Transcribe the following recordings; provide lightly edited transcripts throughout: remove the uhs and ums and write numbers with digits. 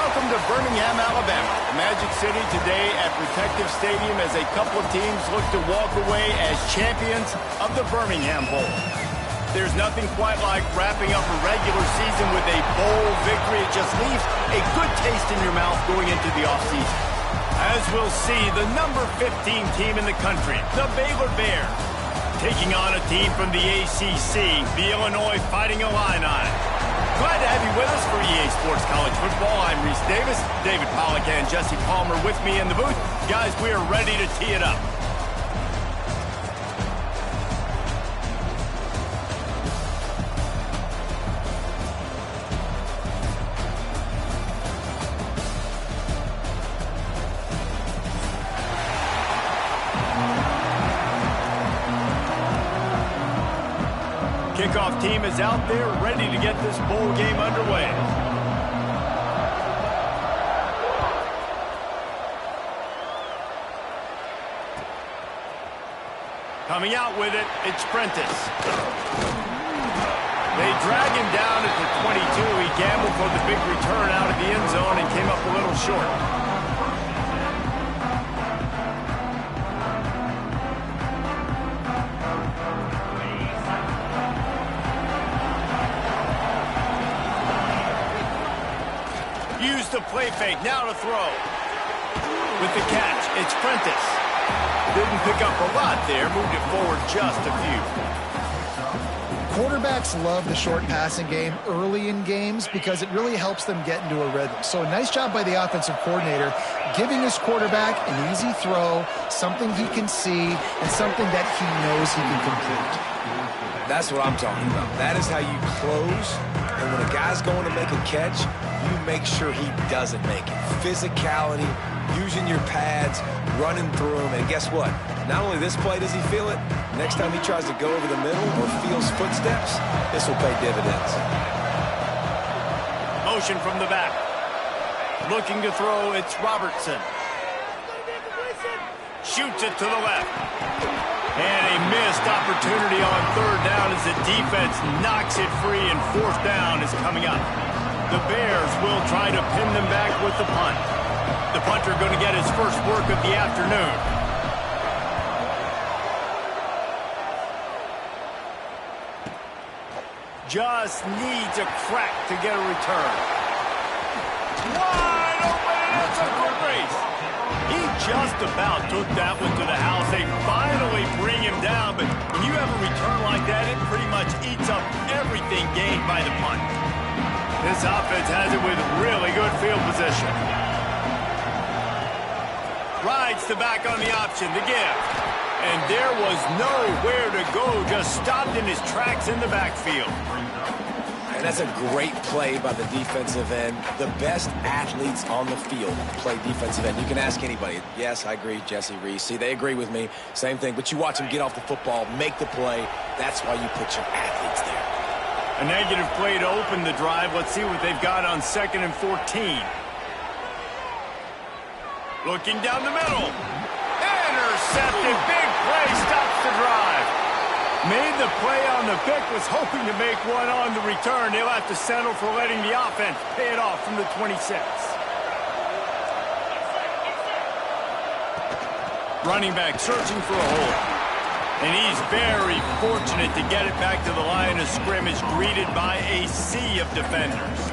Welcome to Birmingham, Alabama, the Magic City today at Protective Stadium as a couple of teams look to walk away as champions of the Birmingham Bowl. There's nothing quite like wrapping up a regular season with a bowl victory. It just leaves a good taste in your mouth going into the offseason. As we'll see, the number 15 team in the country, the Baylor Bears, taking on a team from the ACC, the Illinois Fighting Illini. Glad to have you with us for EA Sports College Football. I'm Reese Davis, David Pollack and Jesse Palmer with me in the booth. Guys, we are ready to tee it up. Kickoff team is out there ready to get this bowl game underway. Coming out with it, it's Prentice. They drag him down at the 22. He gambled for the big return out of the end zone and came up a little short. Use the play fake, now to throw. With the catch, it's Prentice. Didn't pick up a lot there, moved it forward just a few. Quarterbacks love the short passing game early in games because it really helps them get into a rhythm. So a nice job by the offensive coordinator giving his quarterback an easy throw, something he can see, and something that he knows he can complete. That's what I'm talking about. That is how you close. And when a guy's going to make a catch, you make sure he doesn't make it. Physicality, using your pads, running through him. And guess what? Not only this play does he feel it, next time he tries to go over the middle or feels footsteps, this will pay dividends. Motion from the back. Looking to throw, it's Robertson. Shoots it to the left. And a missed opportunity on third down as the defense knocks it free and fourth down is coming up. The Bears will try to pin them back with the punt. The punter going to get his first work of the afternoon. Just needs a crack to get a return. Wide open, and it's a quick race. He just about took that one to the house. They finally bring him down, but when you have a return like that, it pretty much eats up everything gained by the punt. This offense has it with really good field position. Rides the back on the option, the give. And there was nowhere to go, just stopped in his tracks in the backfield. And that's a great play by the defensive end. The best athletes on the field play defensive end. You can ask anybody. Yes, I agree, Jesse, Reese. See, they agree with me. Same thing. But you watch them get off the football, make the play. That's why you put your athletes there. A negative play to open the drive. Let's see what they've got on 2nd and 14. Looking down the middle. Intercepted. Big play stops the drive. Made the play on the pick, was hoping to make one on the return. They'll have to settle for letting the offense pay it off from the 26. Running back searching for a hole. And he's very fortunate to get it back to the line of scrimmage, greeted by a sea of defenders.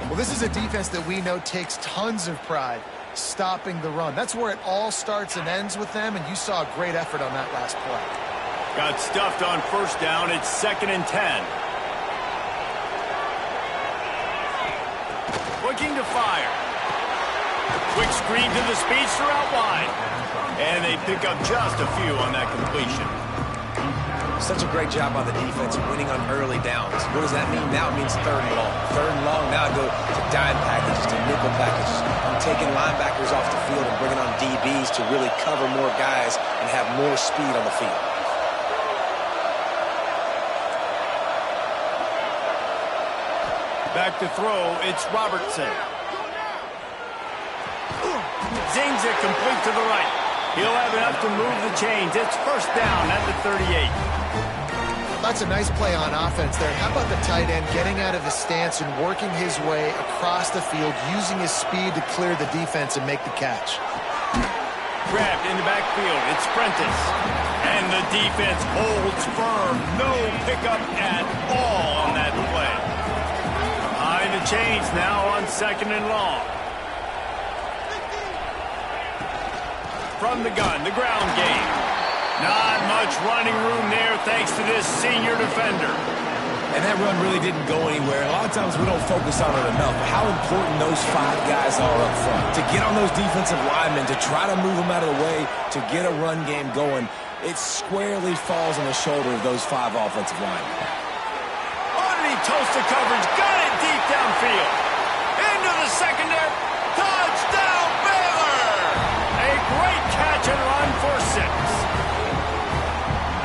Well, this is a defense that we know takes tons of pride stopping the run. That's where it all starts and ends with them, and you saw a great effort on that last play. Got stuffed on first down. It's 2nd and 10. Looking to fire. Quick screen to the speedster out wide. And they pick up just a few on that completion. Such a great job by the defense winning on early downs. What does that mean? Now it means 3rd and long. 3rd and long, now I go to dime packages, to nickel packages. I'm taking linebackers off the field and bringing on DBs to really cover more guys and have more speed on the field. Back to throw, it's Robertson. Zings it complete to the right. He'll have enough to move the chains. It's first down at the 38. that's a nice play on offense there. How about the tight end getting out of his stance and working his way across the field, using his speed to clear the defense and make the catch. Grabbed in the backfield. It's Prentice. And the defense holds firm. No pickup at all on that play. Behind the chains now on 2nd and long. From the gun, the ground game. Not much running room there thanks to this senior defender. And that run really didn't go anywhere. A lot of times we don't focus on it enough, but how important those 5 guys are up front. To get on those defensive linemen, to try to move them out of the way, to get a run game going, it squarely falls on the shoulder of those 5 offensive linemen. Underneath toasted coverage, got it deep downfield. Into the secondary. Touchdown, Baylor! A great catch and run for 6.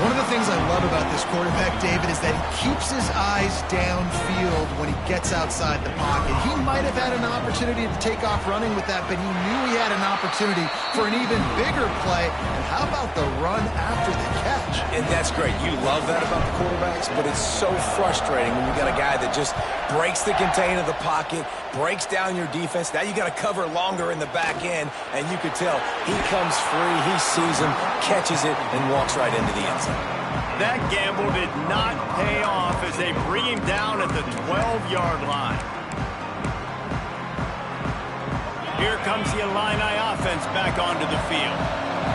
One of the things I love about this quarterback, David, is that he keeps his eyes downfield when he gets outside the pocket. He might have had an opportunity to take off running with that, but he knew he had an opportunity for an even bigger play. And how about the run after the catch? And that's great. You love that about the quarterbacks, but it's so frustrating when you got a guy that just breaks the contain of the pocket, breaks down your defense. Now you got to cover longer in the back end, and you could tell he comes free, he sees him, catches it, and walks right into the end zone. That gamble did not pay off as they bring him down at the 12-yard line. Here comes the Illini offense back onto the field.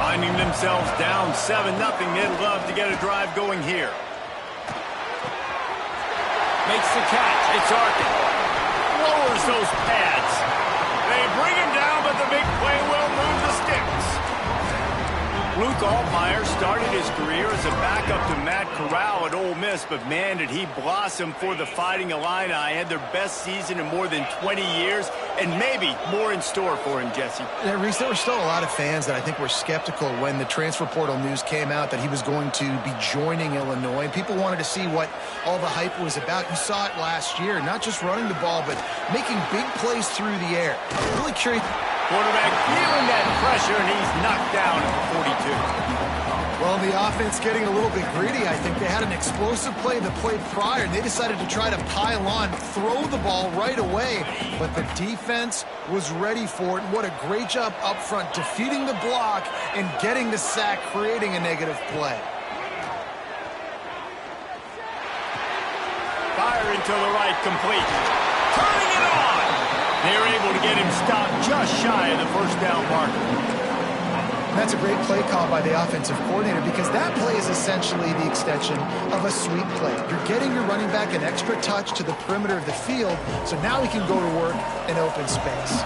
Finding themselves down 7-0, they'd love to get a drive going here. Makes the catch. It's Arkin. Lowers those pads. They bring him down, but the big play will move the sticks. Luke Altmaier started his career as a backup to Matt Corral at Ole Miss, but man, did he blossom for the Fighting Illini. Had their best season in more than 20 years, and maybe more in store for him, Jesse. Yeah, Reese, there were still a lot of fans that I think were skeptical when the transfer portal news came out that he was going to be joining Illinois. And people wanted to see what all the hype was about. You saw it last year, not just running the ball, but making big plays through the air. Really curious. Quarterback feeling that pressure, and he's knocked down at the 42. Well, the offense getting a little bit greedy, I think. They had an explosive play the play prior, and they decided to try to pile on, throw the ball right away. But the defense was ready for it. And what a great job up front, defeating the block and getting the sack, creating a negative play. Fire into the right, complete. Turning it on! They're able to get him stopped just shy of the first down marker. That's a great play call by the offensive coordinator because that play is essentially the extension of a sweep play. You're getting your running back an extra touch to the perimeter of the field, so now he can go to work in open space.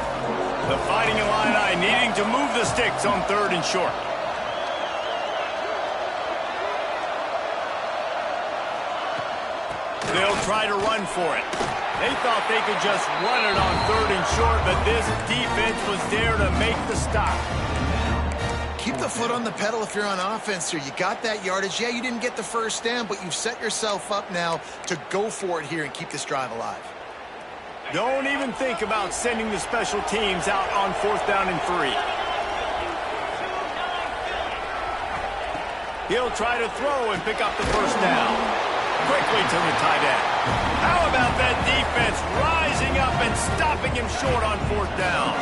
The Fighting Illini needing to move the sticks on 3rd and short. They'll try to run for it. They thought they could just run it on 3rd and short, but this defense was there to make the stop. Keep the foot on the pedal if you're on offense here. You got that yardage. Yeah, you didn't get the first down, but you've set yourself up now to go for it here and keep this drive alive. Don't even think about sending the special teams out on 4th down and 3. He'll try to throw and pick up the first down. Quickly to the tight end. How about that defense rising up and stopping him short on 4th down?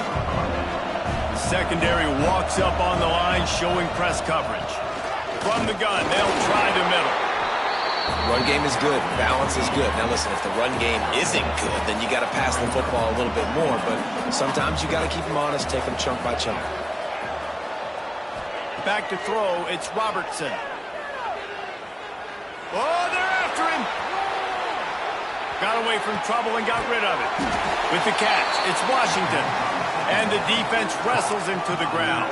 Secondary walks up on the line, showing press coverage. From the gun, they'll try the middle. Run game is good. Balance is good. Now listen, if the run game isn't good, then you got to pass the football a little bit more. But sometimes you got to keep them honest, take them chunk by chunk. Back to throw, it's Robertson. Oh, they're after him. Got away from trouble and got rid of it. With the catch, it's Washington. And the defense wrestles him to the ground.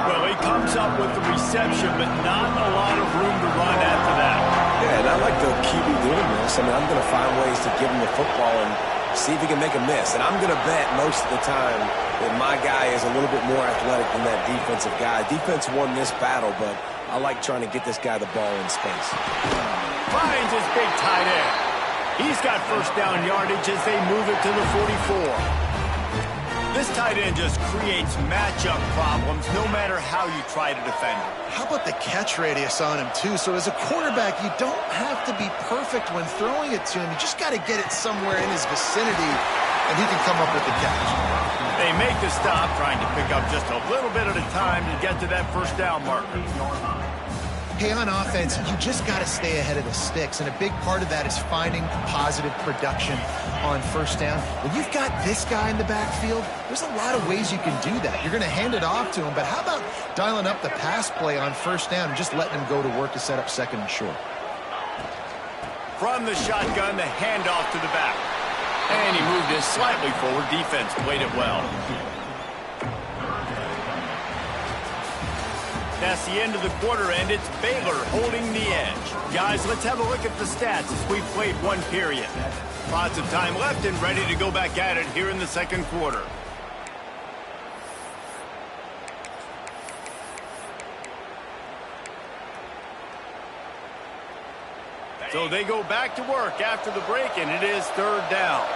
Well, he comes up with the reception, but not a lot of room to run after that. Yeah, and I like the QB doing this. I mean, I'm going to find ways to give him the football and see if he can make a miss. And I'm going to bet most of the time that my guy is a little bit more athletic than that defensive guy. Defense won this battle, but I like trying to get this guy the ball in space. Finds his big tight end. He's got first down yardage as they move it to the 44. This tight end just creates matchup problems no matter how you try to defend him. How about the catch radius on him, too? So as a quarterback, you don't have to be perfect when throwing it to him. You just got to get it somewhere in his vicinity, and he can come up with the catch. They make the stop, trying to pick up just a little bit at a time to get to that first down marker. Hey, on offense, you just got to stay ahead of the sticks, and a big part of that is finding positive production on first down. When you've got this guy in the backfield, there's a lot of ways you can do that. You're going to hand it off to him, but how about dialing up the pass play on first down and just letting him go to work to set up second and short? From the shotgun, the handoff to the back. And he moved it slightly forward. Defense played it well. That's the end of the quarter, and it's Baylor holding the edge. Guys, let's have a look at the stats as we've played one period. Lots of time left and ready to go back at it here in the second quarter. So they go back to work after the break, and it is third down.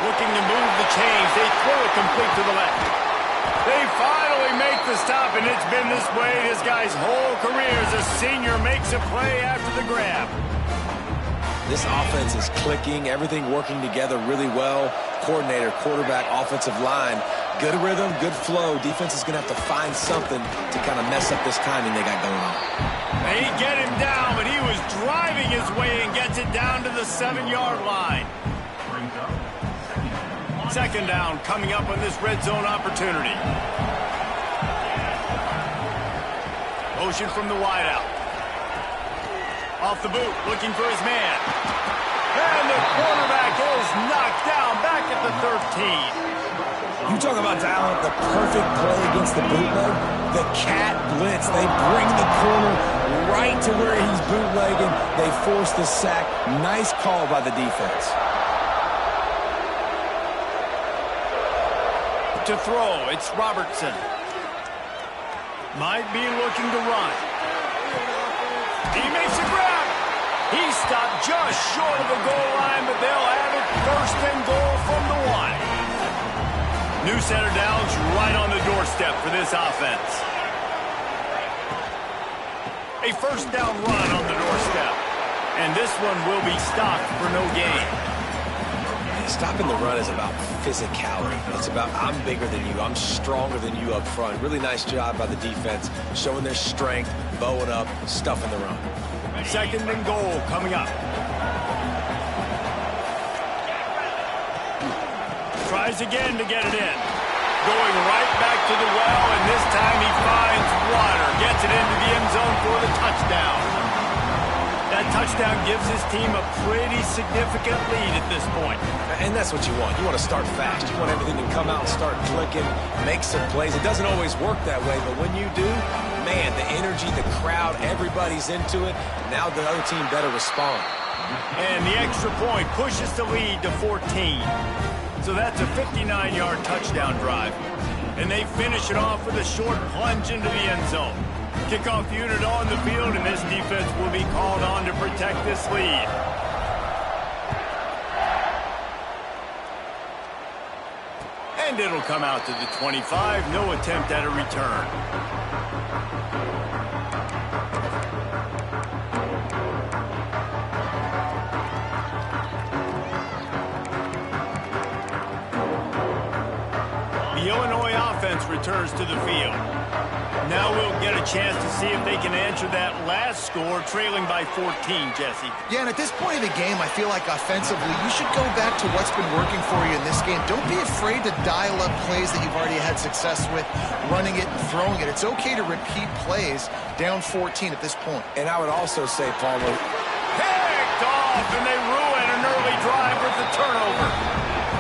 Looking to move the chains. They throw it complete to the left. They finally make the stop, and it's been this way this guy's whole career as a senior makes a play after the grab. This offense is clicking, everything working together really well. Coordinator, quarterback, offensive line, good rhythm, good flow. Defense is going to have to find something to kind of mess up this timing they got going on. They get him down, but he was driving his way and gets it down to the 7-yard line. Second down coming up on this red zone opportunity. Motion from the wideout. Off the boot, looking for his man. And the quarterback is knocked down back at the 13. You talk about dialing up the perfect play against the bootleg. The cat blitz. They bring the corner right to where he's bootlegging. They force the sack. Nice call by the defense. To throw, it's Robertson. Might be looking to run. He makes a grab. He stopped just short of the goal line, but they'll have it first and goal from the 1. New set of downs right on the doorstep for this offense. A first down run on the doorstep. And this one will be stopped for no gain. Stopping the run is about physicality. It's about I'm bigger than you. I'm stronger than you up front. Really nice job by the defense, showing their strength, bowing up, stuffing the run. Second and goal coming up. Tries again to get it in. Going right back to the well, and this time he finds water. Gets it into the end zone for the touchdown. That touchdown gives his team a pretty significant lead at this point. And that's what you want. You want to start fast. You want everything to come out and start clicking, make some plays. It doesn't always work that way, but when you do, man, the energy, the crowd, everybody's into it. Now the other team better respond. And the extra point pushes the lead to 14. So that's a 59-yard touchdown drive. And they finish it off with a short plunge into the end zone. Kickoff unit on the field, and this defense will be called on to protect this lead. And it'll come out to the 25. No attempt at a return. The Illinois offense returns to the field. Now we'll get a chance to see if they can answer that last score, trailing by 14, Jesse. Yeah, and at this point of the game, I feel like offensively, you should go back to what's been working for you in this game. Don't be afraid to dial up plays that you've already had success with, running it and throwing it. It's okay to repeat plays down 14 at this point. And I would also say, Palmer, picked off, and they ruin an early drive with the turnover.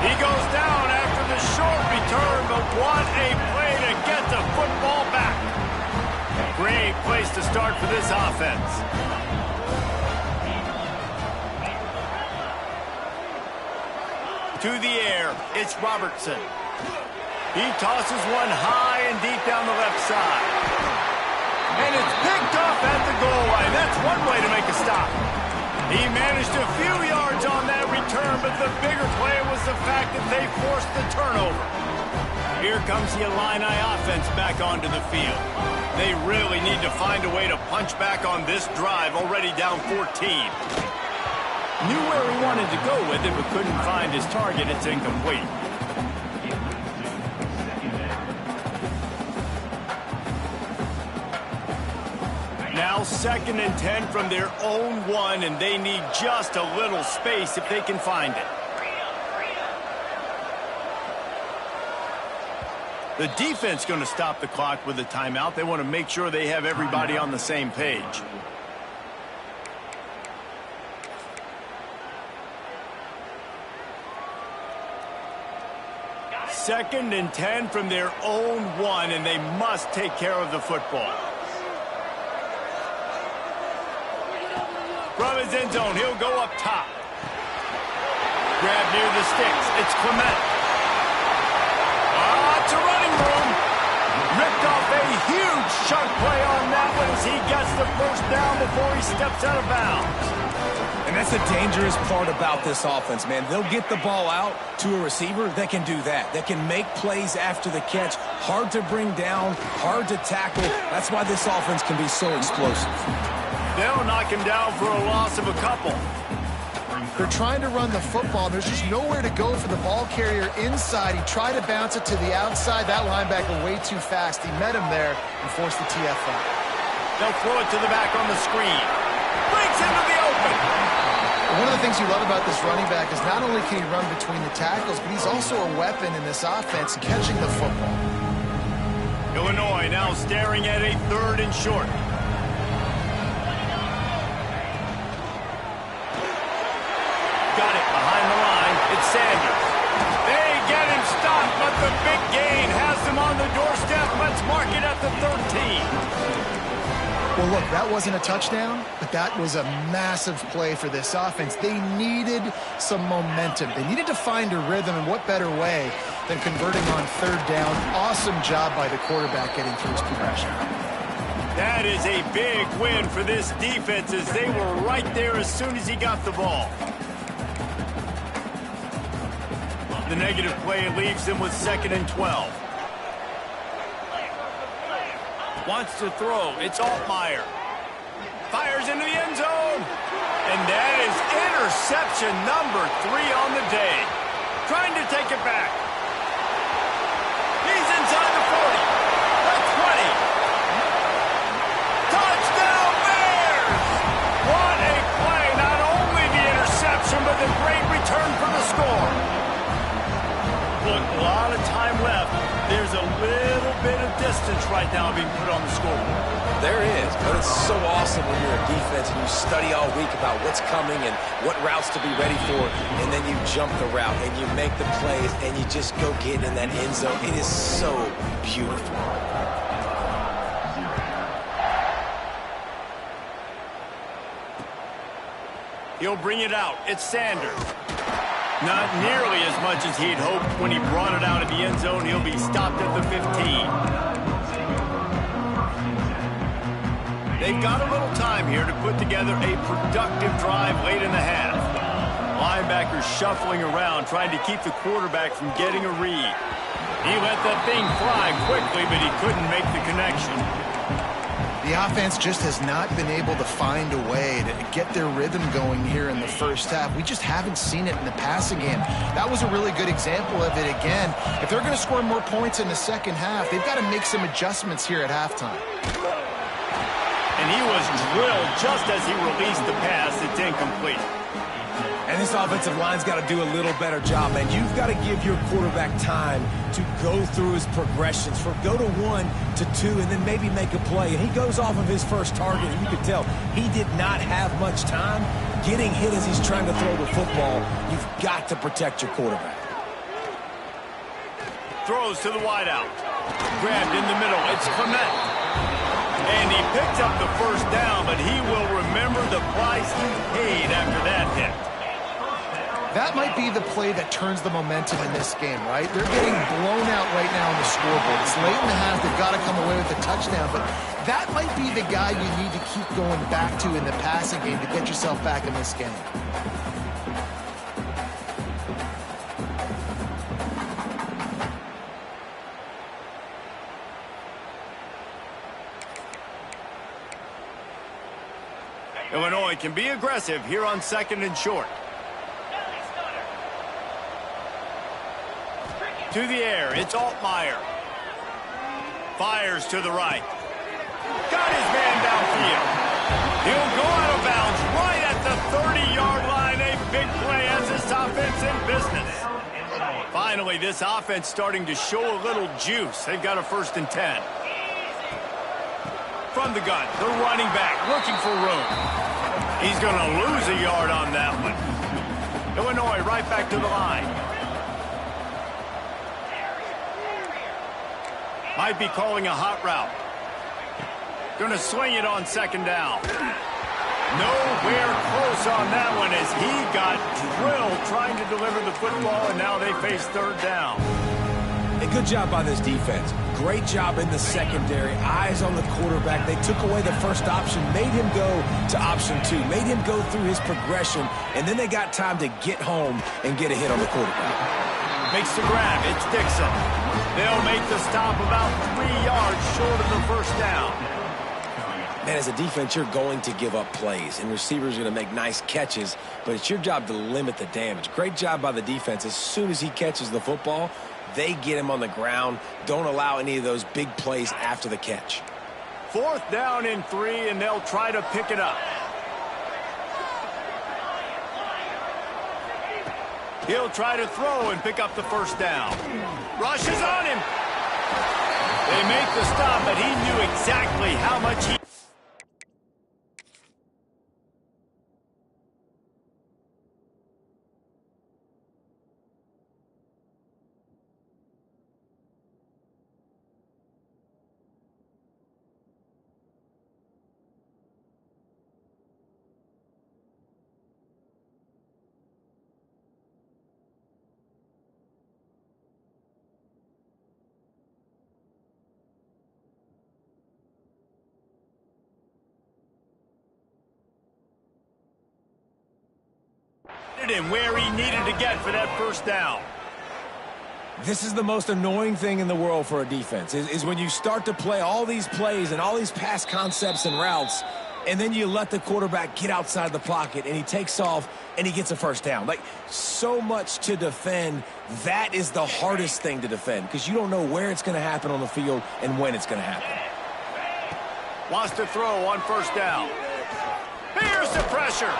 He goes down after the short return, but what a play to get the football back. Great place to start for this offense. To the air, it's Robertson. He tosses one high and deep down the left side. And it's picked off at the goal line. That's one way to make a stop. He managed a few yards on that return, but the bigger play was the fact that they forced the turnover. Here comes the Illini offense back onto the field. They really need to find a way to punch back on this drive, already down 14. Knew where he wanted to go with it, but couldn't find his target. It's incomplete. Now 2nd and 10 from their own 1, and they need just a little space if they can find it. The defense going to stop the clock with a timeout. They want to make sure they have everybody on the same page. Second and 10 from their own 1, and they must take care of the football. From his end zone, he'll go up top. Grab near the sticks. It's Clement. It's a running room. Ripped off a huge chunk play on that one as he gets the first down before he steps out of bounds. And that's the dangerous part about this offense, man. They'll get the ball out to a receiver. They can do that. They can make plays after the catch. Hard to bring down, hard to tackle. That's why this offense can be so explosive. They'll knock him down for a loss of a couple. They're trying to run the football. There's just nowhere to go for the ball carrier inside. He tried to bounce it to the outside. That linebacker way too fast. He met him there and forced the TFL. They'll throw it to the back on the screen. Breaks into the open. One of the things you love about this running back is not only can he run between the tackles, but he's also a weapon in this offense catching the football. Illinois now staring at a 3rd and short. Got it behind the line. It's Sanders. They get him stopped, but the big gain has him on the doorstep. Let's mark it at the 13. Well, look, that wasn't a touchdown, but that was a massive play for this offense. They needed some momentum. They needed to find a rhythm, and what better way than converting on 3rd down. Awesome job by the quarterback getting through his progression. That is a big win for this defense as they were right there as soon as he got the ball. The negative play leaves him with 2nd and 12. Wants to throw. It's Altmaier. Fires into the end zone. And that is interception number 3 on the day. Trying to take it back. He's inside the 40. The 20. Touchdown Bears! What a play. Not only the interception, but the great return for the score. Look, a lot of time left. There's a little bit of distance right now being put on the scoreboard. There is, but it's so awesome when you're a defense and you study all week about what's coming and what routes to be ready for, and then you jump the route and you make the plays and you just go get in that end zone. It is so beautiful. He'll bring it out. It's Sanders. Not nearly as much as he'd hoped when he brought it out of the end zone. He'll be stopped at the 15. They've got a little time here to put together a productive drive late in the half. Linebackers shuffling around, trying to keep the quarterback from getting a read. He let that thing fly quickly, but he couldn't make the connection. The offense just has not been able to find a way to get their rhythm going here in the first half. We just haven't seen it in the passing game. That was a really good example of it again. If they're going to score more points in the second half, they've got to make some adjustments here at halftime. And he was drilled just as he released the pass. It's incomplete. And this offensive line's got to do a little better job, man. You've got to give your quarterback time to go through his progressions, from go to 1 to 2, and then maybe make a play. And he goes off of his first target, and you can tell he did not have much time getting hit as he's trying to throw the football. You've got to protect your quarterback. Throws to the wideout. Grabbed in the middle. It's Clement. And he picked up the first down, but he will remember the price he paid after that hit. That might be the play that turns the momentum in this game, right? They're getting blown out right now on the scoreboard. It's late in the half. They've got to come away with a touchdown. But that might be the guy you need to keep going back to in the passing game to get yourself back in this game. Illinois can be aggressive here on 2nd and short. To the air, it's Altmaier. Fires to the right. Got his man downfield. He'll go out of bounds right at the 30-yard line. A big play as this offense in business. Finally, this offense starting to show a little juice. They've got a 1st and 10. From the gun, the running back looking for room. He's going to lose a yard on that one. Illinois right back to the line. Might be calling a hot route. Going to swing it on 2nd down. Nowhere close on that one as he got drilled trying to deliver the football, and now they face 3rd down. A good job by this defense. Great job in the secondary. Eyes on the quarterback. They took away the first option, made him go to option 2, made him go through his progression, and then they got time to get home and get a hit on the quarterback. Makes the grab. It's Dixon. They'll make the stop about 3 yards short of the 1st down. Man, as a defense, you're going to give up plays, and receivers are going to make nice catches, but it's your job to limit the damage. Great job by the defense. As soon as he catches the football, they get him on the ground. Don't allow any of those big plays after the catch. 4th down and 3, and they'll try to pick it up. He'll try to throw and pick up the 1st down. Rushes on him. They make the stop, but he knew exactly how much he... and where he needed to get for that 1st down. This is the most annoying thing in the world for a defense, is when you start to play all these plays and all these pass concepts and routes, and then you let the quarterback get outside the pocket, and he takes off, and he gets a 1st down. Like, so much to defend. That is the hardest thing to defend, because you don't know where it's going to happen on the field and when it's going to happen. Wants to throw on 1st down. Here's the pressure.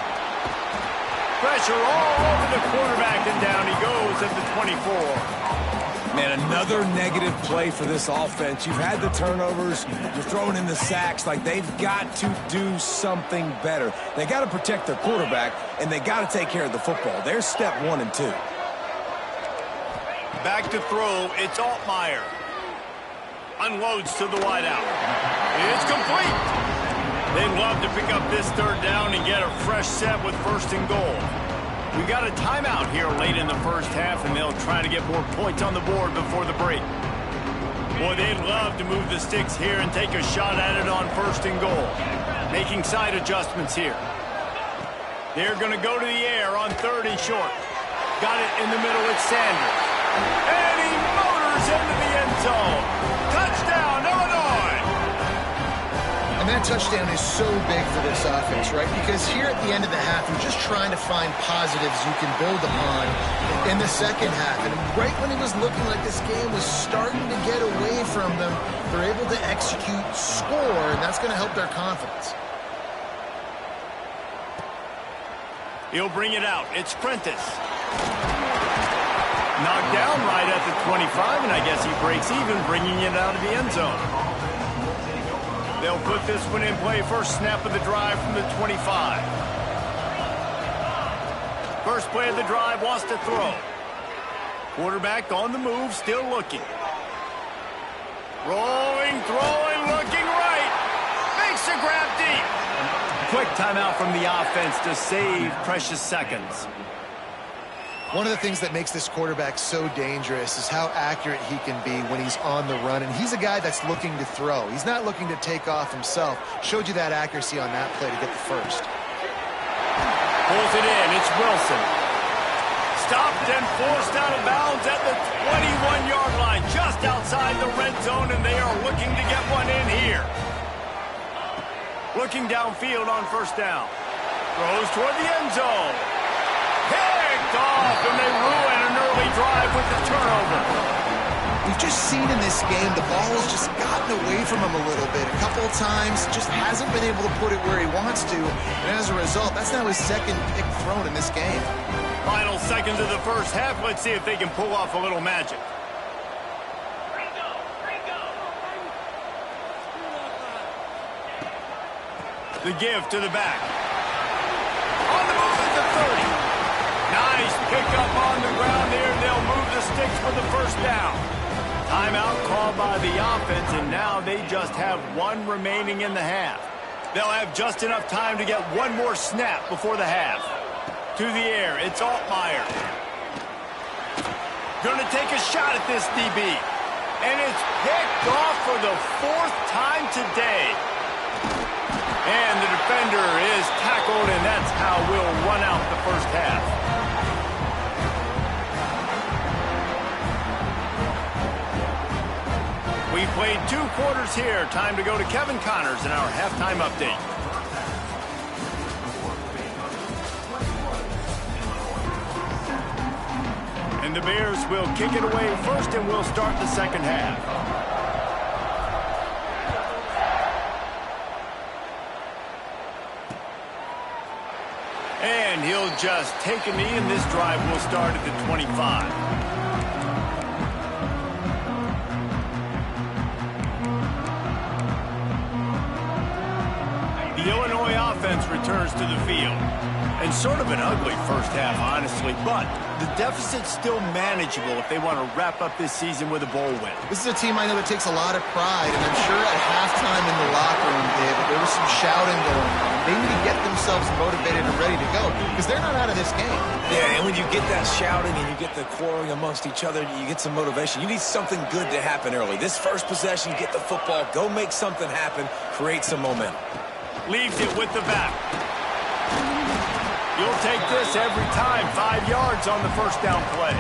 Pressure all over the quarterback, and down he goes at the 24. Man, another negative play for this offense. You've had the turnovers. You're throwing in the sacks. Like, they've got to do something better. They got to protect their quarterback, and they got to take care of the football. There's step 1 and 2. Back to throw. It's Altmaier. Unloads to the wideout. It's complete. They'd love to pick up this 3rd down and get a fresh set with 1st and goal. We got a timeout here late in the 1st half, and they'll try to get more points on the board before the break. Boy, they'd love to move the sticks here and take a shot at it on 1st and goal. Making side adjustments here. They're going to go to the air on 3rd and short. Got it in the middle with Sanders. And he motors into the end zone. Touchdown, Illinois! And that touchdown is so big for this offense, right? Because here at the end of the half, you're just trying to find positives you can build upon in the 2nd half. And right when it was looking like this game was starting to get away from them, they're able to execute, score, and that's going to help their confidence. He'll bring it out. It's Prentice. Knocked down right at the 25, and I guess he breaks even, bringing it out of the end zone. They'll put this one in play. First snap of the drive from the 25. First play of the drive, wants to throw. Quarterback on the move, still looking. Rolling, throwing, looking right. Makes the grab deep. Quick timeout from the offense to save precious seconds. One of the things that makes this quarterback so dangerous is how accurate he can be when he's on the run. And he's a guy that's looking to throw. He's not looking to take off himself. Showed you that accuracy on that play to get the first. Pulls it in. It's Wilson. Stopped and forced out of bounds at the 21-yard line, just outside the red zone, and they are looking to get one in here. Looking downfield on first down. Throws toward the end zone. Picked off, and they ruin an early drive with the turnover. We've just seen in this game the ball has just gotten away from him a little bit. A couple of times, just hasn't been able to put it where he wants to. And as a result, that's now his second pick thrown in this game. Final seconds of the first half. Let's see if they can pull off a little magic. The give to the back. On the move at the 30. Nice pickup on the ground there. They'll move the sticks for the first down. Timeout called by the offense, and now they just have one remaining in the half. They'll have just enough time to get one more snap before the half. To the air, it's Altmaier. Going to take a shot at this DB. And it's picked off for the fourth time today. And the defender is tackled, and that's how we'll run out the first half. We played 2 quarters here. Time to go to Kevin Connors in our halftime update. And the Bears will kick it away first, and we'll start the second half. And he'll just take a knee, and this drive will start at the 25. The Illinois offense returns to the field. And sort of an ugly first half, honestly, but the deficit's still manageable if they want to wrap up this season with a bowl win. This is a team I know that takes a lot of pride, and I'm sure at halftime in the locker room, David, there was some shouting going on. They need to get themselves motivated and ready to go because they're not out of this game. Yeah, and when you get that shouting and you get the quarreling amongst each other, you get some motivation. You need something good to happen early. This first possession, get the football, go make something happen, create some momentum. Leaves it with the back. You'll take this every time. 5 yards on the first down play.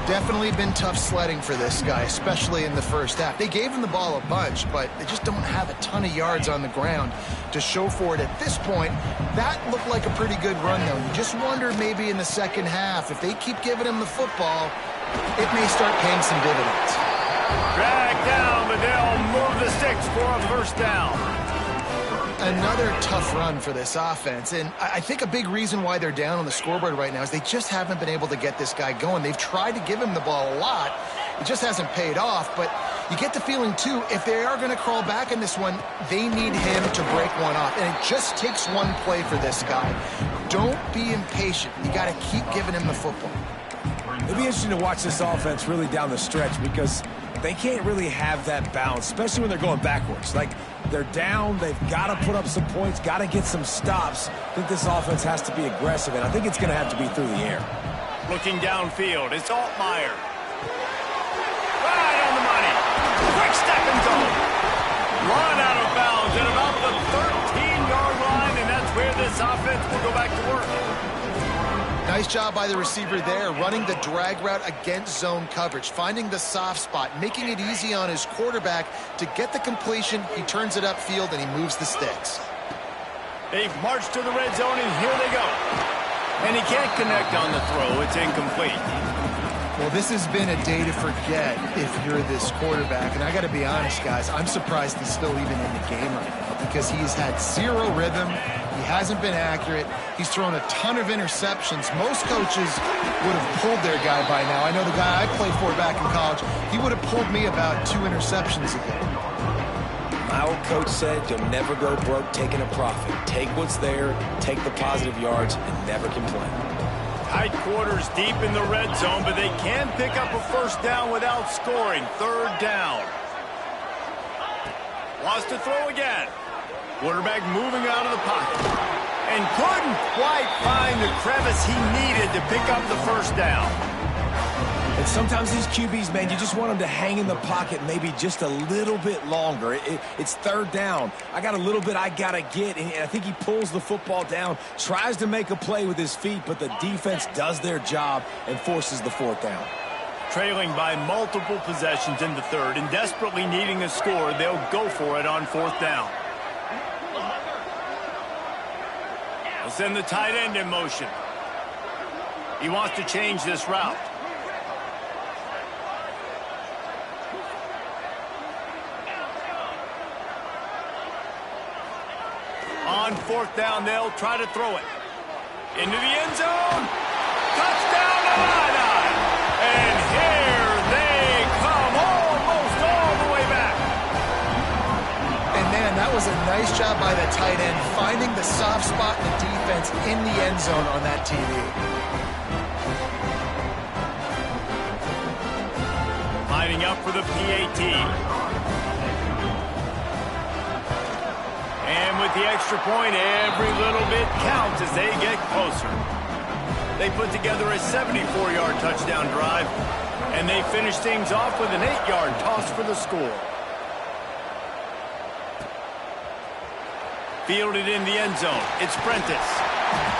Definitely been tough sledding for this guy, especially in the first half. They gave him the ball a bunch, but they just don't have a ton of yards on the ground to show for it at this point. That looked like a pretty good run, though. You just wonder maybe in the second half, if they keep giving him the football, it may start paying some dividends. Dragged down, but they'll move the sticks for a first down. Another tough run for this offense, and I think a big reason why they're down on the scoreboard right now is they just haven't been able to get this guy going. They've tried to give him the ball a lot. It just hasn't paid off, but you get the feeling, too, if they are going to crawl back in this one, they need him to break one off, and it just takes one play for this guy. Don't be impatient. You got to keep giving him the football. It'll be interesting to watch this offense really down the stretch because they can't really have that balance, especially when they're going backwards. Like, they're down, they've got to put up some points, got to get some stops. I think this offense has to be aggressive, and I think it's going to have to be through the air. Looking downfield, it's Altmaier. Right on the money. Quick step and go. Run out of bounds at about the 13-yard line, and that's where this offense will go back to work. Nice job by the receiver there, running the drag route against zone coverage, finding the soft spot, making it easy on his quarterback to get the completion. He turns it upfield, and he moves the sticks. They've marched to the red zone, and here they go. And he can't connect on the throw. It's incomplete. Well, this has been a day to forget if you're this quarterback. And I got to be honest, guys, I'm surprised he's still even in the game right now because he's had zero rhythm. He hasn't been accurate. He's thrown a ton of interceptions. Most coaches would have pulled their guy by now. I know the guy I played for back in college, he would have pulled me about 2 interceptions ago. My old coach said you'll never go broke taking a profit. Take what's there, take the positive yards, and never complain. Tight quarters deep in the red zone, but they can pick up a first down without scoring. Third down. Wants to throw again. Quarterback moving out of the pocket. And couldn't quite find the crevice he needed to pick up the first down. And sometimes these QBs, man, you just want them to hang in the pocket maybe just a little bit longer. It's third down. I got a little bit I got to get, and I think he pulls the football down, tries to make a play with his feet, but the defense does their job and forces the fourth down. Trailing by multiple possessions in the third and desperately needing a score, they'll go for it on fourth down. They'll send the tight end in motion. He wants to change this route. On fourth down, they'll try to throw it. Into the end zone. Touchdown to Illini. And here they come almost all the way back. And, man, that was a nice job by the tight end, finding the soft spot in the defense in the end zone on that TD. Lining up for the PAT. And with the extra point, every little bit counts as they get closer. They put together a 74-yard touchdown drive, and they finish things off with an 8-yard toss for the score. Fielded in the end zone, it's Prentice.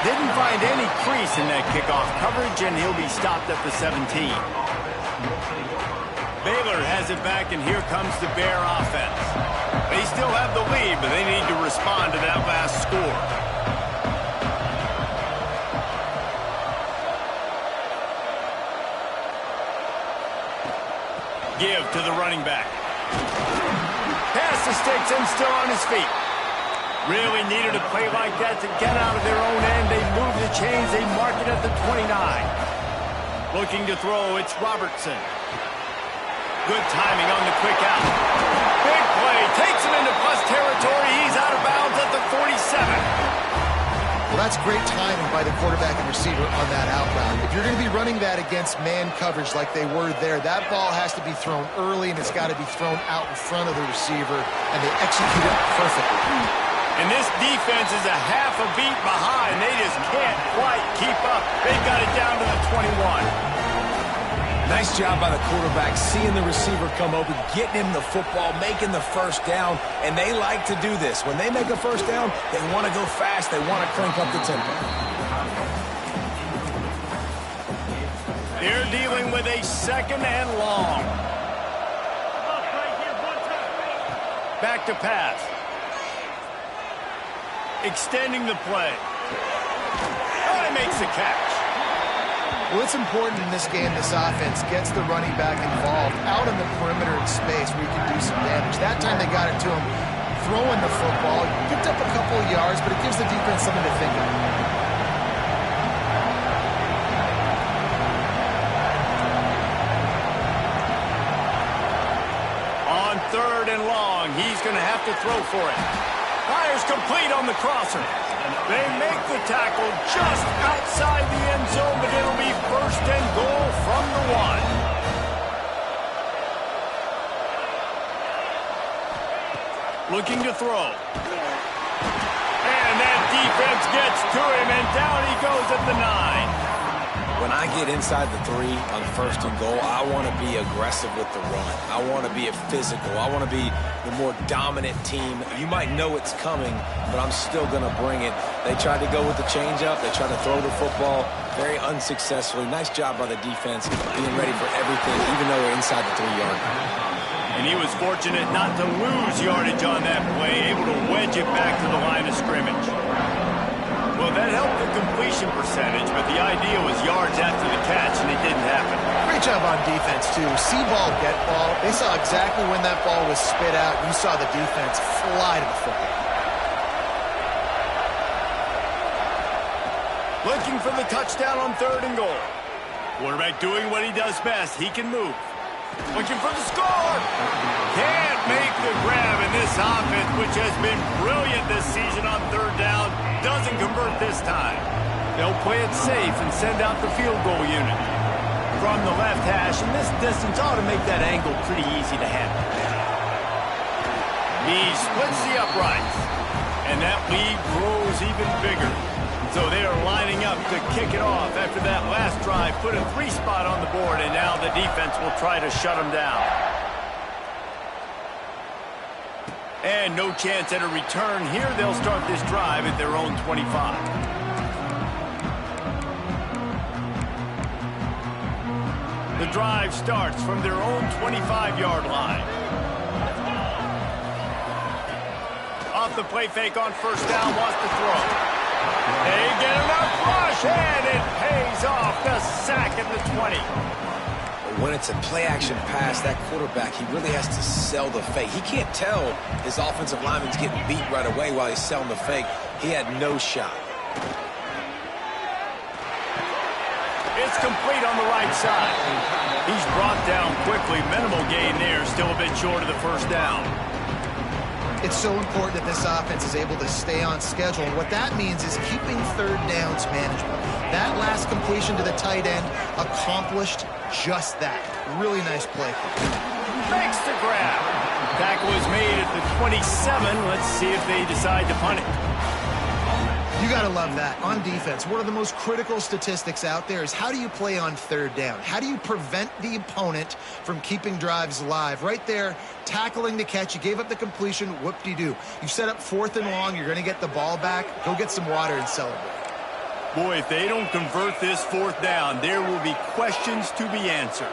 Didn't find any crease in that kickoff coverage, and he'll be stopped at the 17. Baylor has it back, and here comes the Bear offense. They still have the lead, but they need to respond to that last score. Give to the running back. Pass the sticks and still on his feet. Really needed a play like that to get out of their own end. They move the chains. They mark it at the 29. Looking to throw, it's Robertson. Good timing on the quick out. Big play. Takes him into plus territory. He's out of bounds at the 47. Well, that's great timing by the quarterback and receiver on that out route. If you're going to be running that against man coverage like they were there, that ball has to be thrown early, and it's got to be thrown out in front of the receiver, and they execute it perfectly. And this defense is a half a beat behind. They just can't quite keep up. They've got it down to the 21. Nice job by the quarterback, seeing the receiver come open, getting him the football, making the first down, and they like to do this. When they make a first down, they want to go fast. They want to crank up the tempo. They're dealing with a second and long. Back to pass. Extending the play. Oh, he makes the catch. Well, it's important in this game this offense gets the running back involved out in the perimeter in space where you can do some damage. That time they got it to him throwing the football. Picked up a couple of yards, but it gives the defense something to think about. On third and long, he's going to have to throw for it. Fires complete on the crosser. They make the tackle just outside the end zone, but it'll be first and goal from the 1. Looking to throw. And that defense gets to him, and down he goes at the 9. When I get inside the 3 on first and goal, I want to be aggressive with the run. I want to be physical. I want to be the more dominant team. You might know it's coming, but I'm still going to bring it. They tried to go with the changeup. They tried to throw the football very unsuccessfully. Nice job by the defense being ready for everything, even though we're inside the 3-yard line. And he was fortunate not to lose yardage on that play, able to wedge it back to the line of scrimmage. Well, that helped the completion percentage, but the idea was yards after the catch, and it didn't happen. Great job on defense, too. See ball, get ball. They saw exactly when that ball was spit out. You saw the defense fly to the football. Looking for the touchdown on third and goal. Quarterback doing what he does best. He can move. Looking for the score. Can't make the grab, and this offense, which has been brilliant this season on third down, doesn't convert this time. They'll play it safe and send out the field goal unit. From the left hash, and this distance ought to make that angle pretty easy to handle. He splits the uprights. And that lead grows even bigger. So they are lining up to kick it off after that last drive. Put a 3 spot on the board, and now the defense will try to shut them down. And no chance at a return here. They'll start this drive at their own 25. The drive starts from their own 25-yard line. Off the play fake on first down, wants to throw. They get enough rush, and it pays off. The sack at the 20. When it's a play-action pass, that quarterback, he really has to sell the fake. He can't tell his offensive lineman's getting beat right away while he's selling the fake. He had no shot. It's complete on the right side. He's brought down quickly. Minimal gain there. Still a bit short of the first down. It's so important that this offense is able to stay on schedule. And what that means is keeping third downs manageable. That last completion to the tight end accomplished just that. Really nice play. Makes the grab. Tackle is made at the 27. Let's see if they decide to punt it. You got to love that. On defense, one of the most critical statistics out there is how do you play on third down? How do you prevent the opponent from keeping drives alive? Right there, tackling the catch. You gave up the completion. Whoop-de-doo. You set up 4th and long. You're going to get the ball back. Go get some water and celebrate. Boy, if they don't convert this 4th down, there will be questions to be answered.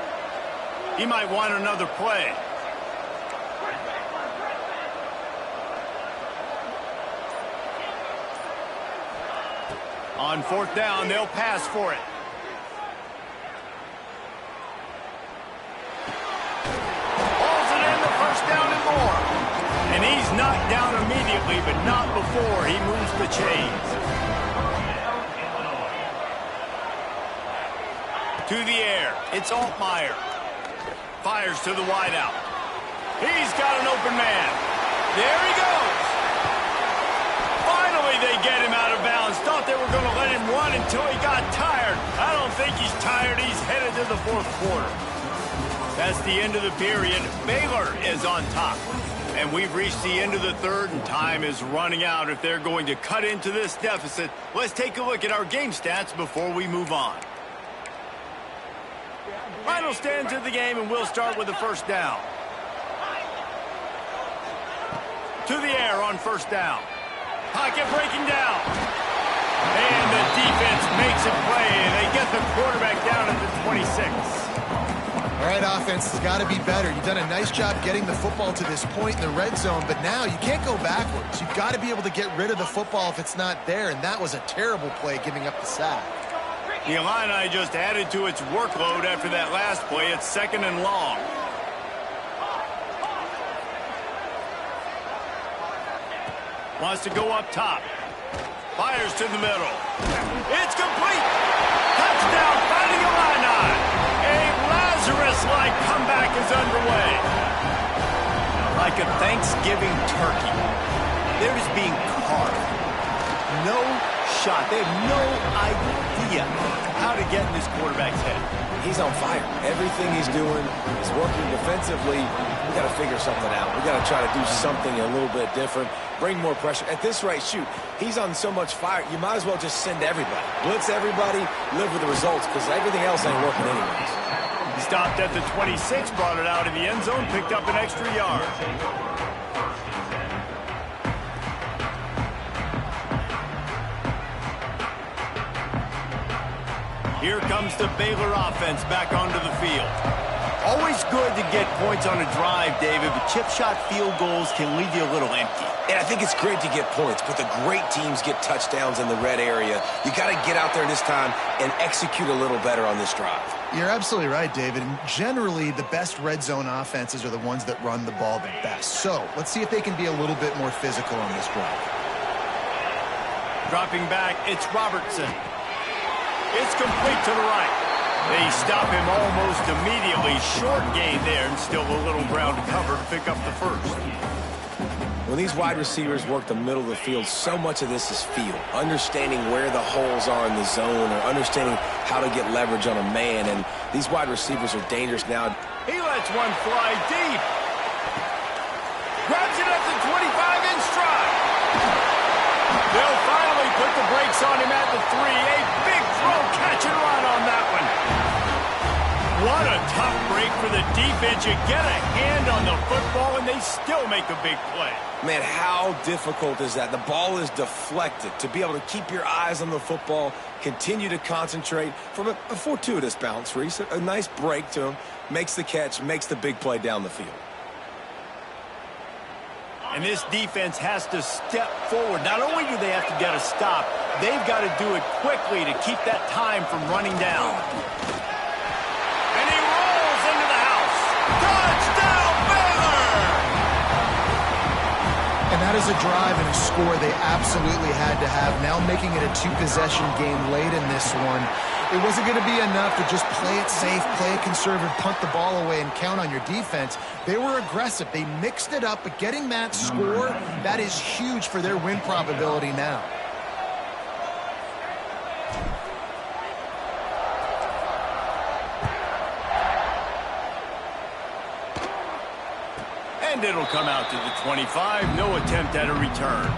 He might want another play. On 4th down, they'll pass for it. Hauls it in, the first down and more. And he's knocked down immediately, but not before he moves the chains. To the air, it's Altmaier. Fires to the wideout. He's got an open man. There he goes. Finally, they get him out of bounds. Thought they were going to let him run until he got tired. I don't think he's tired. He's headed to the 4th quarter. That's the end of the period. Baylor is on top. And we've reached the end of the 3rd, and time is running out if they're going to cut into this deficit. Let's take a look at our game stats before we move on. Final stands of the game, and we'll start with the first down. To the air on first down. Pocket breaking down. And the defense makes a play, and they get the quarterback down at the 26. All right, offense has got to be better. You've done a nice job getting the football to this point in the red zone, but now you can't go backwards. You've got to be able to get rid of the football if it's not there, and that was a terrible play giving up the sack. The Illini just added to its workload after that last play. It's 2nd and long. Wants to go up top. Fires to the middle. It's complete. Touchdown, Fighting Illini. A Lazarus-like comeback is underway. Like a Thanksgiving turkey. They're just being carved. No shot. They have no idea how to get in this quarterback's head. He's on fire. Everything he's doing is working defensively. We got to figure something out. We got to try to do something a little bit different. Bring more pressure. At this rate, shoot, he's on so much fire, you might as well just send everybody. Blitz everybody, live with the results, because everything else ain't working anyways. He stopped at the 26, brought it out in the end zone, picked up an extra yard. Here comes the Baylor offense back onto the field. Always good to get points on a drive, David, but chip shot field goals can leave you a little empty. And I think it's great to get points, but the great teams get touchdowns in the red area. You got to get out there this time and execute a little better on this drive. You're absolutely right, David. And generally, the best red zone offenses are the ones that run the ball the best. So let's see if they can be a little bit more physical on this drive. Dropping back, it's Robertson. It's complete to the right. They stop him almost immediately. Short gain there, and still a little ground to cover to pick up the first. When these wide receivers work the middle of the field, so much of this is feel. Understanding where the holes are in the zone, or understanding how to get leverage on a man. And these wide receivers are dangerous now. He lets one fly deep. Grabs it at the 25 in stride. They'll finally put the brakes on him at the 3. A big throw, catch and run on that one. What a tough break for the defense. You get a hand on the football, and they still make a big play. Man, how difficult is that? The ball is deflected. To be able to keep your eyes on the football, continue to concentrate from a fortuitous bounce, Reese. A nice break to him, makes the catch, makes the big play down the field. And this defense has to step forward. Not only do they have to get a stop, they've got to do it quickly to keep that time from running down. And he rolls into the house. Touchdown, Baylor! And that is a drive and a score they absolutely had to have. Now making it a two-possession game late in this one. It wasn't going to be enough to just play it safe, play it conservative, punt the ball away, and count on your defense. They were aggressive. They mixed it up, but getting that score, that is huge for their win probability now. And it'll come out to the 25. No attempt at a return.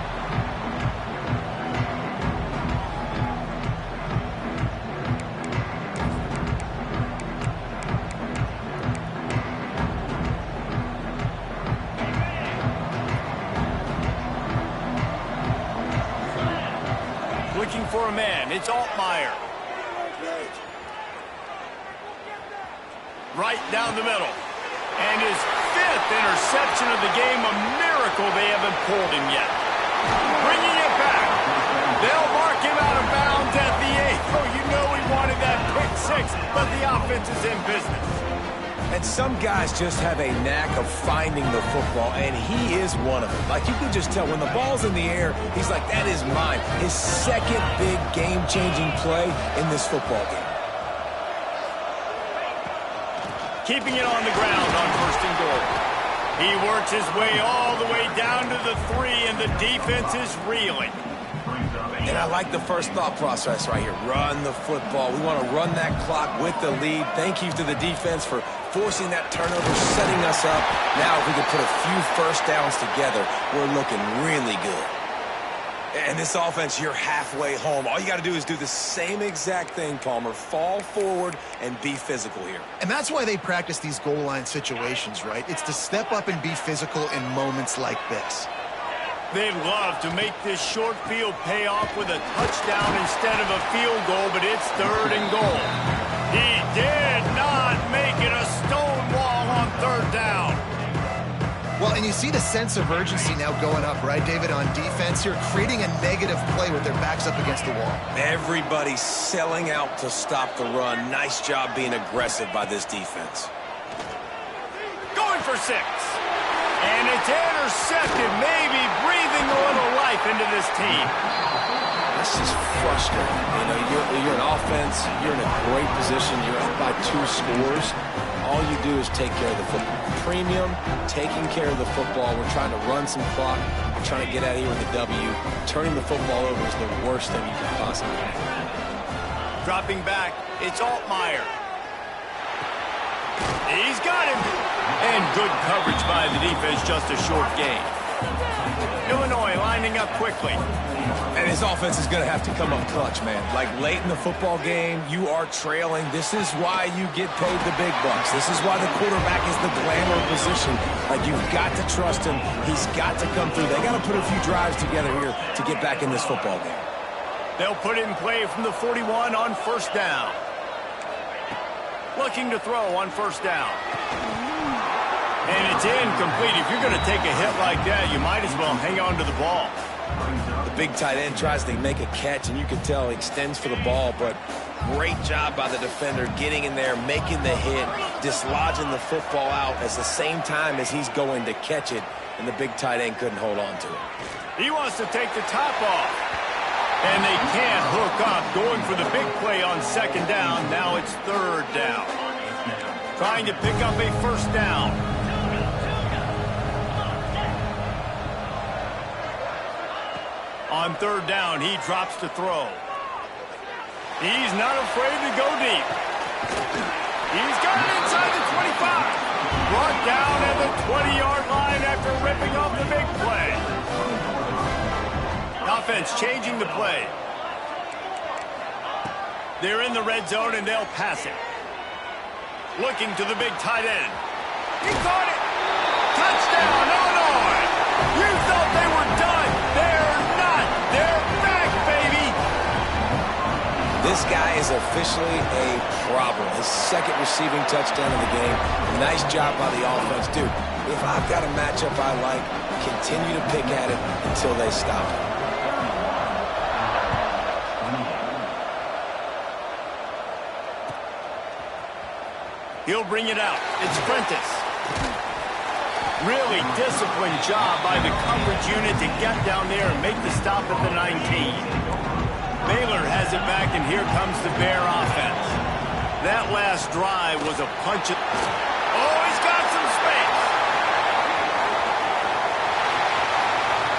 Looking for a man. It's Altmaier. Right down the middle. And his 5th interception of the game, a miracle they haven't pulled him yet. Bringing it back. They'll mark him out of bounds at the 8. Oh, you know he wanted that pick 6, but the offense is in business. And some guys just have a knack of finding the football, and he is one of them. Like, you can just tell when the ball's in the air, he's like, that is mine. His second big game-changing play in this football game. Keeping it on the ground on 1st and goal. He works his way all the way down to the 3, and the defense is reeling. And I like the first thought process right here. Run the football. We want to run that clock with the lead. Thank you to the defense for forcing that turnover, setting us up. Now, if we can put a few first downs together, we're looking really good. And this offense, you're halfway home. All you got to do is do the same exact thing, Palmer. Fall forward and be physical here. And that's why they practice these goal line situations, right? It's to step up and be physical in moments like this. They'd love to make this short field pay off with a touchdown instead of a field goal, but it's 3rd and goal. He did not make it a stonewall on 3rd down. Well, and you see the sense of urgency now going up, right, David, on defense here, creating a negative play with their backs up against the wall. Everybody's selling out to stop the run. Nice job being aggressive by this defense. Going for 6. And it's intercepted, maybe breathing a little life into this team. That's just frustrating. You know, you're an offense, you're in a great position, you're up by 2 scores. All you do is take care of the football. Premium, taking care of the football. We're trying to run some clock. We're trying to get out of here with a W. Turning the football over is the worst thing you can possibly do. Dropping back, it's Altmaier. He's got him. And good coverage by the defense, just a short gain. Illinois lining up quickly. And his offense is going to have to come up clutch, man. Like, late in the football game, you are trailing. This is why you get paid the big bucks. This is why the quarterback is the glamour position. Like, you've got to trust him. He's got to come through. They got to put a few drives together here to get back in this football game. They'll put it in play from the 41 on 1st down. Looking to throw on 1st down. And it's incomplete. If you're going to take a hit like that, you might as well hang on to the ball. The big tight end tries to make a catch, and you can tell he extends for the ball, but great job by the defender getting in there, making the hit, dislodging the football out at the same time as he's going to catch it, and the big tight end couldn't hold on to it. He wants to take the top off. And they can't hook up. Going for the big play on 2nd down. Now it's 3rd down. Trying to pick up a 1st down. On 3rd down, he drops to throw. He's not afraid to go deep. He's got it inside the 25. Brought down at the 20-yard line after ripping off the big play. Now defense changing the play. They're in the red zone, and they'll pass it. Looking to the big tight end. He caught it. Touchdown, Illinois. You thought they were done. They're not. They're back, baby. This guy is officially a problem. His second receiving touchdown of the game. Nice job by the offense. Dude, if I've got a matchup I like, continue to pick at it until they stop it. He'll bring it out. It's Prentice. Really disciplined job by the coverage unit to get down there and make the stop at the 19. Baylor has it back, and here comes the Bear offense. That last drive was a punch. Oh, he's got some space.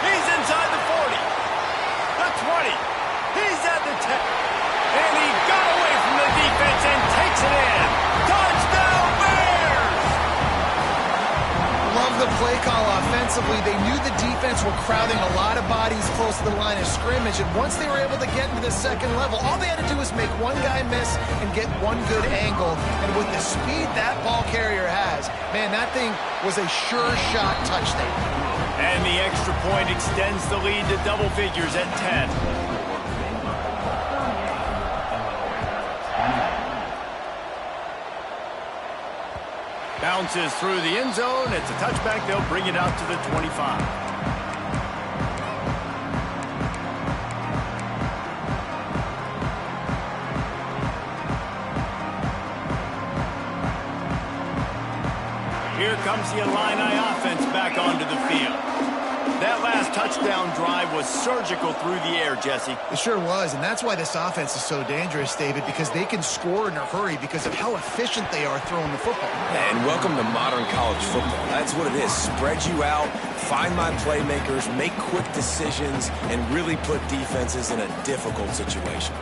He's inside the 40. The 20. He's at the 10. And he got away from the defense and takes it in. Touchdown, Bears! Love the play call offensively. They knew the defense were crowding a lot of bodies close to the line of scrimmage, and once they were able to get into the second level, all they had to do was make one guy miss and get one good angle. And with the speed that ball carrier has, man, that thing was a sure shot touchdown. And the extra point extends the lead to double figures at 10. Bounces through the end zone. It's a touchback. They'll bring it out to the 25. Here comes the Illini offense back onto the field. That last touchdown drive was surgical through the air, Jesse. It sure was, and that's why this offense is so dangerous, David, because they can score in a hurry because of how efficient they are throwing the football. And welcome to modern college football. That's what it is. Spread you out, find my playmakers, make quick decisions, and really put defenses in a difficult situation.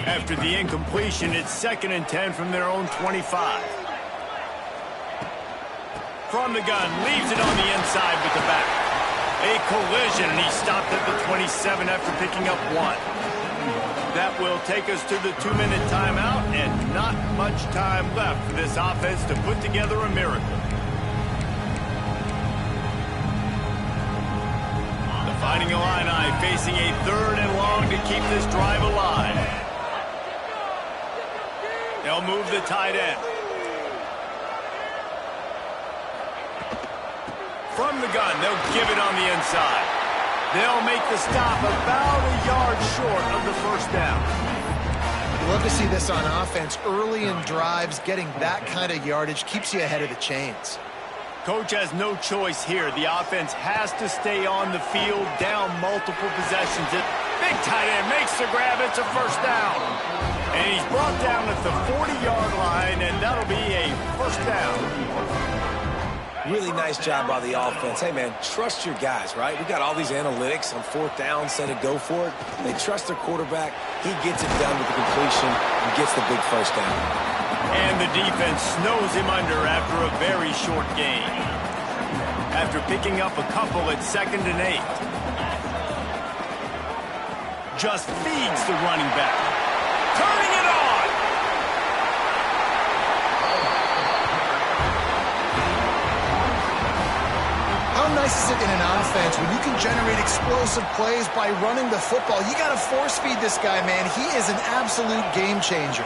After the incompletion, it's 2nd and 10 from their own 25. From the gun, leaves it on the inside with the back. A collision, and he stopped at the 27 after picking up 1. That will take us to the 2-minute timeout, and not much time left for this offense to put together a miracle. The Fighting Illini facing a 3rd and long to keep this drive alive. They'll move the tight end. From the gun, they'll give it on the inside. They'll make the stop about a yard short of the first down. You love to see this on offense. Early in drives, getting that kind of yardage keeps you ahead of the chains. Coach has no choice here. The offense has to stay on the field, down multiple possessions. Big tight end makes the grab. It's a first down. And he's brought down at the 40-yard line, and that'll be a first down. Really nice job by the offense. Hey, man, trust your guys, right? We got all these analytics on 4th down, set it, go for it. They trust their quarterback. He gets it done with the completion and gets the big first down. And the defense snows him under after a very short gain. After picking up a couple at 2nd and 8. Just feeds the running back. Turning it on! How nice is it in an offense when you can generate explosive plays by running the football? You got to force feed this guy, man. He is an absolute game changer.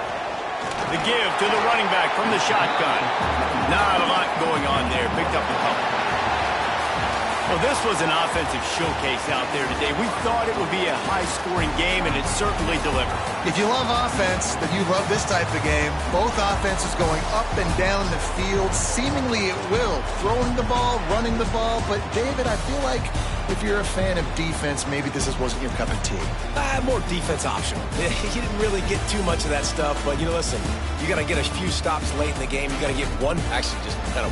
The give to the running back from the shotgun. Not a lot going on there. Picked up a couple. Well, this was an offensive showcase out there today. We thought it would be a high-scoring game, and it certainly delivered. If you love offense, then you love this type of game. Both offenses going up and down the field, seemingly at will. Throwing the ball, running the ball. But, David, I feel like if you're a fan of defense, maybe this wasn't your cup of tea. More defense optional. You didn't really get too much of that stuff. But, listen, you got to get a few stops late in the game. You got to get one, actually just kind of